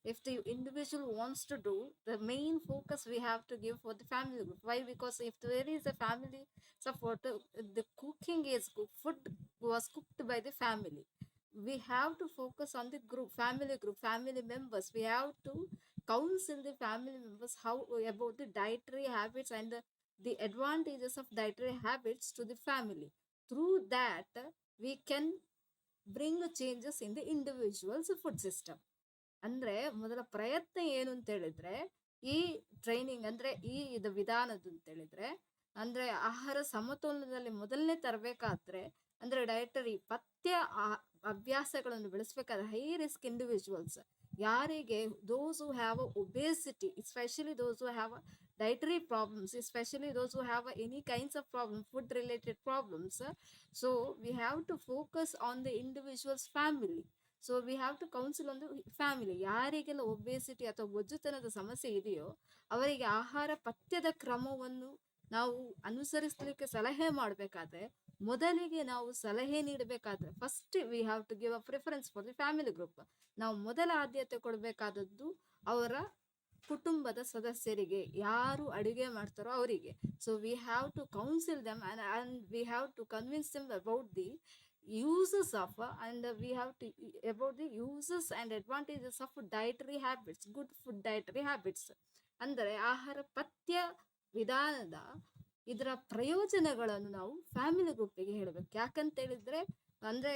if the individual wants to do, the main focus we have to give for the family group. Why? Because if there is a family support, the cooking is food was cooked by the family. We have to focus on the family members. We have to counsel the family members how about the dietary habits and the advantages of dietary habits to the family. Through that, we can bring changes in the individual's food system. ಅಂದ್ರೆ ಮೊದಲ ಪ್ರಯತ್ನ ಏನು ಅಂತ ಹೇಳಿದ್ರೆ, ಈ ಟ್ರೈನಿಂಗ್ ಅಂದ್ರೆ ಇದು ವಿಧಾನದ್ದು ಅಂತ ಹೇಳಿದ್ರೆ, ಅಂದ್ರೆ ಆಹಾರ ಸಮತೋಲನದಲ್ಲಿ ಮೊದಲನೇ ತರಬೇಕಾದ್ರೆ, ಅಂದ್ರೆ ಡಯಟರಿ ಪಥ್ಯ ಅಭ್ಯಾಸಗಳನ್ನು ಬೆಳೆಸಬೇಕಾದ್ರೆ ಹೈ ರಿಸ್ಕ್ ಇಂಡಿವಿಜುವಲ್ಸ್, ಯಾರಿಗೆ those who have obesity, especially those who have dietary problems, especially those who have any kinds of problem, food related problems. So we have to focus on the individual's family. So we have to counsel ಒಂದು ಫ್ಯಾಮಿಲಿ, ಯಾರಿಗೆಲ್ಲ ಒಬೇಸಿಟಿ ಅಥವಾ ಬೊಜ್ಜುತನದ ಸಮಸ್ಯೆ ಇದೆಯೋ ಅವರಿಗೆ ಆಹಾರ ಪಥ್ಯದ ಕ್ರಮವನ್ನು ನಾವು ಅನುಸರಿಸಲಿಕ್ಕೆ ಸಲಹೆ ಮಾಡಬೇಕಾದ್ರೆ, ಮೊದಲಿಗೆ ನಾವು ಸಲಹೆ ನೀಡಬೇಕಾದ್ರೆ first we have to give a preference for the family group. ನಾವು ಮೊದಲ ಆದ್ಯತೆ ಕೊಡಬೇಕಾದದ್ದು ಅವರ ಕುಟುಂಬದ ಸದಸ್ಯರಿಗೆ, ಯಾರು ಅಡುಗೆ ಮಾಡ್ತಾರೋ ಅವರಿಗೆ. So we have to counsel them and we have to convince them about the uses of and we have to about the uses and advantages of dietary habits, good food dietary habits. ಅಂದರೆ ಆಹಾರ ಪಥ್ಯ ವಿಧಾನದ ಇದರ ಪ್ರಯೋಜನಗಳನ್ನು ನಾವು ಫ್ಯಾಮಿಲಿ ಗ್ರೂಪಿಗೆ ಹೇಳಬೇಕು. ಯಾಕಂತ ಹೇಳಿದ್ರೆ ಅಂದ್ರೆ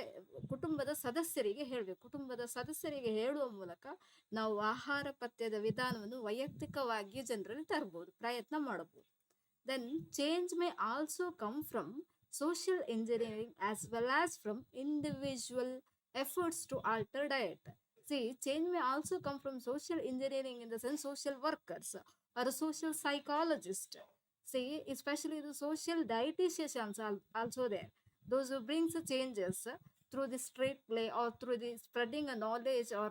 ಕುಟುಂಬದ ಸದಸ್ಯರಿಗೆ ಹೇಳಬೇಕು. ಕುಟುಂಬದ ಸದಸ್ಯರಿಗೆ ಹೇಳುವ ಮೂಲಕ ನಾವು ಆಹಾರ ಪಥ್ಯದ ವಿಧಾನವನ್ನು ವೈಯಕ್ತಿಕವಾಗಿ ಜನರಲ್ಲಿ ತರಬಹುದು, ಪ್ರಯತ್ನ ಮಾಡಬಹುದು. Then change may also come from social engineering as well as from individual efforts to alter diet. See, change may also come from social engineering in the sense social workers or a social psychologist. See, especially the social dietitians are also there. Those who brings the changes through the street play or through the spreading a knowledge or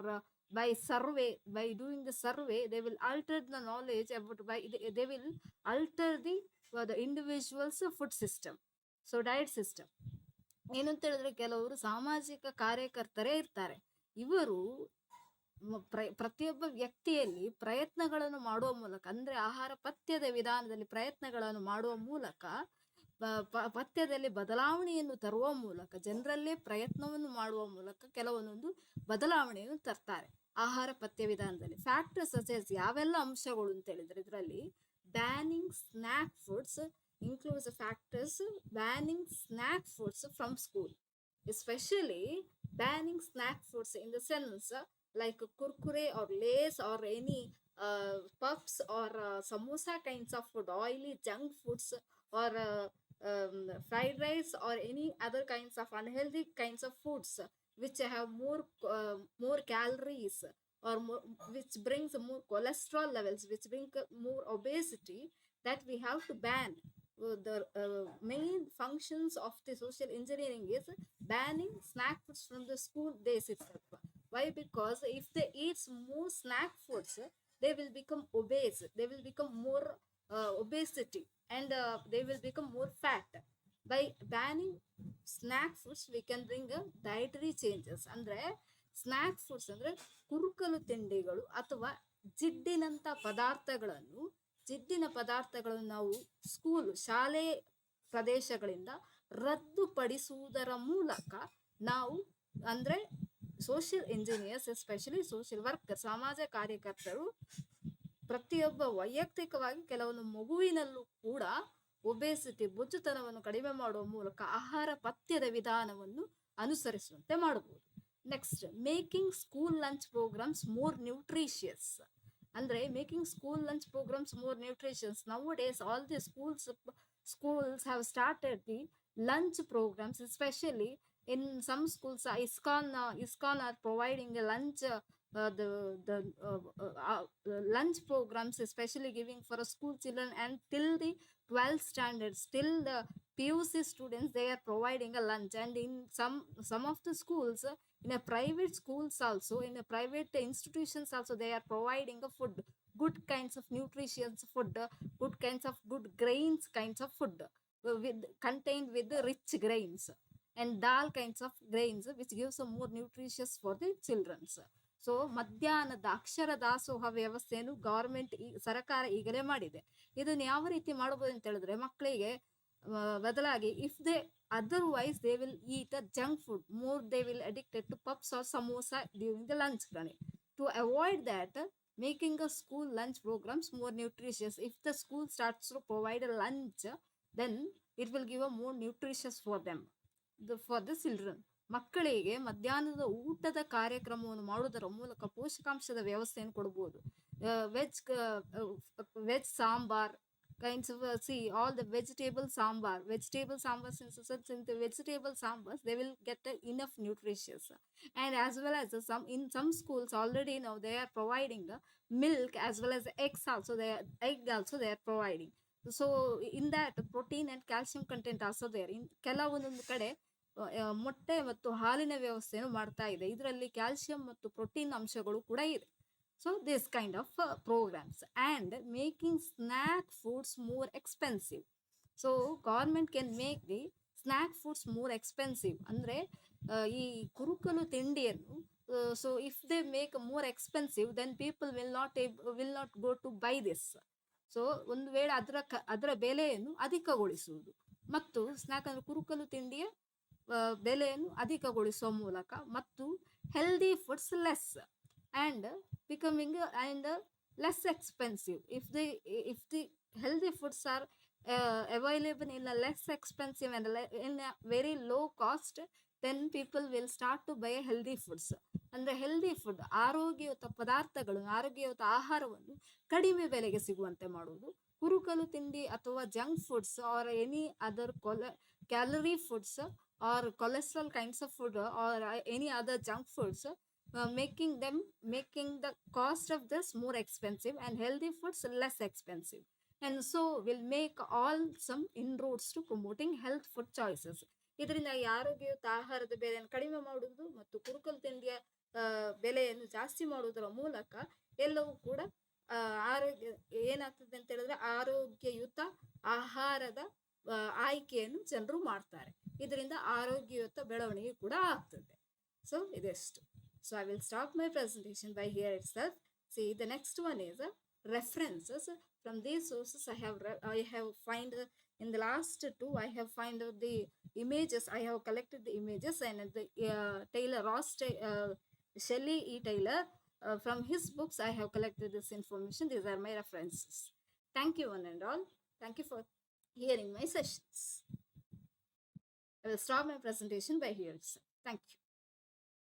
by survey, by doing the survey, they will alter the knowledge about they will alter the individual's food system. So diet system ಏನಂತ ಹೇಳಿದ್ರೆ, ಕೆಲವರು ಸಾಮಾಜಿಕ ಕಾರ್ಯಕರ್ತರೇ ಇರ್ತಾರೆ. ಇವರು ಪ್ರತಿಯೊಬ್ಬ ವ್ಯಕ್ತಿಯಲ್ಲಿ ಪ್ರಯತ್ನಗಳನ್ನು ಮಾಡುವ ಮೂಲಕ, ಅಂದ್ರೆ ಆಹಾರ ಪಥ್ಯದ ವಿಧಾನದಲ್ಲಿ ಪ್ರಯತ್ನಗಳನ್ನು ಮಾಡುವ ಮೂಲಕ, ಪಥ್ಯದಲ್ಲಿ ಬದಲಾವಣೆಯನ್ನು ತರುವ ಮೂಲಕ, ಜನರಲ್ಲೇ ಪ್ರಯತ್ನವನ್ನು ಮಾಡುವ ಮೂಲಕ ಕೆಲವೊಂದೊಂದು ಬದಲಾವಣೆಯನ್ನು ತರ್ತಾರೆ ಆಹಾರ ಪಥ್ಯ ವಿಧಾನದಲ್ಲಿ. ಫ್ಯಾಕ್ಟರ್ಸ್ ಸಚೆಸ್ ಯಾವೆಲ್ಲ ಅಂಶಗಳು ಅಂತ ಹೇಳಿದ್ರೆ, ಇದರಲ್ಲಿ banning snack foods includes the factors banning snack foods from school, especially banning snack foods in the sense like kurkure or lays or any puffs or samosa kinds of food, oily junk foods or fried rice or any other kinds of unhealthy kinds of foods which have more calories or more, which brings more cholesterol levels, which bring more obesity, that we have to ban. The main functions of the social engineering is banning snack foods from the school days itself. Why? Because if they eat more snack foods, they will become obese, they will become more obesity, and they will become more fat. By banning snack foods we can bring dietary changes. ಅಂದ್ರೆ ಸ್ನ್ಯಾಕ್ ಫುಡ್ಸ್ ಅಂದ್ರೆ ಕುರುಕಲು ತಿಂಡಿಗಳು ಅಥವಾ ಜಿಡ್ಡಿನ ಪದಾರ್ಥಗಳನ್ನು ನಾವು ಶಾಲೆ ಪ್ರದೇಶಗಳಿಂದ ರದ್ದುಪಡಿಸುವುದರ ಮೂಲಕ ನಾವು, ಅಂದ್ರೆ social engineers, especially social worker, ಸಮಾಜ ಕಾರ್ಯಕರ್ತರು ಪ್ರತಿಯೊಬ್ಬ ವೈಯಕ್ತಿಕವಾಗಿ ಕೆಲವೊಂದು ಮಗುವಿನಲ್ಲೂ ಕೂಡ ಒಬೇಸಿಟಿ, ಬೊಜ್ಜುತನವನ್ನು ಕಡಿಮೆ ಮಾಡುವ ಮೂಲಕ ಆಹಾರ ಪಥ್ಯದ ವಿಧಾನವನ್ನು ಅನುಸರಿಸುವಂತೆ ಮಾಡಬಹುದು. Next, making school lunch programmes more nutritious. ಅಂದ್ರೆ making school lunch programmes more nutritious. Nowadays all the schools have started the lunch programs, especially in some schools. ISKCON are providing a lunch lunch programs, especially giving for school children, and till the 12th standards, till the PUC students, they are providing a lunch. And in some of the schools, in a private schools also, in a private institutions also, they are providing a food, good kinds of nutritious food, good kinds of good grains kinds of food, contained with the rich grains and dal kinds of grains, which gives a more nutritious for the children's. So ಮಧ್ಯಾಹ್ನದ ಅಕ್ಷರ ದಾಸೋಹ ವ್ಯವಸ್ಥೆಯನ್ನು ಗವರ್ಮೆಂಟ್ ಸರ್ಕಾರ ಈಗಲೇ ಮಾಡಿದೆ. ಇದನ್ನು ಯಾವ ರೀತಿ ಮಾಡಬಹುದು ಅಂತ ಹೇಳಿದ್ರೆ, ಮಕ್ಕಳಿಗೆ ಬದಲಾಗಿ if they otherwise they will eat a junk food more, they will addicted to puffs or samosa during the lunch break. To avoid that, making a school lunch programs more nutritious. If the school starts to provide a lunch, then it will give a more nutritious for them, for the children. ಮಕ್ಕಳಿಗೆ ಮಧ್ಯಾಹ್ನದ ಊಟದ ಕಾರ್ಯಕ್ರಮವನ್ನು ಮಾಡುವುದರ ಮೂಲಕ ಪೋಷಕಾಂಶದ ವ್ಯವಸ್ಥೆಯನ್ನು ಕೊಡಬಹುದು. Veg veg sambar kinds of see all the vegetable sambar since the vegetable sambars they will get enough nutritious. And as well as some in some schools already now they are providing the milk as well as eggs also, they are providing. So in that protein and calcium content also there. In ಕೆಲವೊಂದೊಂದು ಕಡೆ ಮೊಟ್ಟೆ ಮತ್ತು ಹಾಲಿನ ವ್ಯವಸ್ಥೆಯನ್ನು ಮಾಡ್ತಾ ಇದೆ. ಇದರಲ್ಲಿ ಕ್ಯಾಲ್ಸಿಯಂ ಮತ್ತು ಪ್ರೋಟೀನ್ ಅಂಶಗಳು ಕೂಡ ಇದೆ. So this kind of programs. And making snack foods more expensive. So government can make the snack foods more expensive. ಅಂದ್ರೆ ಈ ಕುರುಕಲು ತಿಂಡಿಯನ್ನು so if they make more expensive then people will not go to buy this. So ಒಂದು ವೇಳೆ ಅದರ ಬೆಲೆಯನ್ನು ಅಧಿಕಗೊಳಿಸುವುದು ಮತ್ತು ಸ್ನಾಕ್ ಅಂದ್ರೆ ಕುರುಕಲು ತಿಂಡಿಯ ಬೆಲೆಯನ್ನು ಅಧಿಕಗೊಳಿಸುವ ಮೂಲಕ ಮತ್ತು healthy foods less and becoming and less expensive. If the healthy foods are available in a less expensive and in a very low cost, then people will start to buy healthy foods. ಅಂದ್ರೆ ಹೆಲ್ದಿ ಫುಡ್ ಆರೋಗ್ಯಯುತ ಪದಾರ್ಥಗಳು ಆರೋಗ್ಯಯುತ ಆಹಾರವನ್ನು ಕಡಿಮೆ ಬೆಲೆಗೆ ಸಿಗುವಂತೆ ಮಾಡುವುದು. ಕುರುಕಲು ತಿಂಡಿ ಅಥವಾ junk foods R any other calorie foods R cholesterol kinds of food R any other junk foods making the cost of this more expensive and healthy foods less expensive, and so will make all some inroads to promoting health food choices. ಇದರಿಂದ ಈ ಆರೋಗ್ಯಯುತ ಆಹಾರದ ಬೆಲೆಯನ್ನು ಕಡಿಮೆ ಮಾಡುವುದು ಮತ್ತು ಕುರುಕಲು ತಿಂಡಿಯ ಬೆಲೆಯನ್ನು ಜಾಸ್ತಿ ಮಾಡುವುದರ ಮೂಲಕ ಎಲ್ಲವೂ ಕೂಡ ಆರೋಗ್ಯ ಏನಾಗ್ತದೆ ಅಂತ ಹೇಳಿದ್ರೆ ಆರೋಗ್ಯಯುತ ಆಹಾರದ ಆಯ್ಕೆಯನ್ನು ಜನರು ಮಾಡ್ತಾರೆ. ಇದರಿಂದ ಆರೋಗ್ಯಯುತ ಬೆಳವಣಿಗೆ ಕೂಡ ಆಗ್ತದೆ. ಸೊ ಇದೆಷ್ಟು. So I will stop my presentation by here itself. See, the next one is references. From these sources I have find in the last two I have find the images. I have collected the images and the Taylor Ross Shelley E. Taylor from his books I have collected this information. These are my references. Thank you one and all. Thank you for hearing my sessions. I will stop my presentation by here itself. Thank you.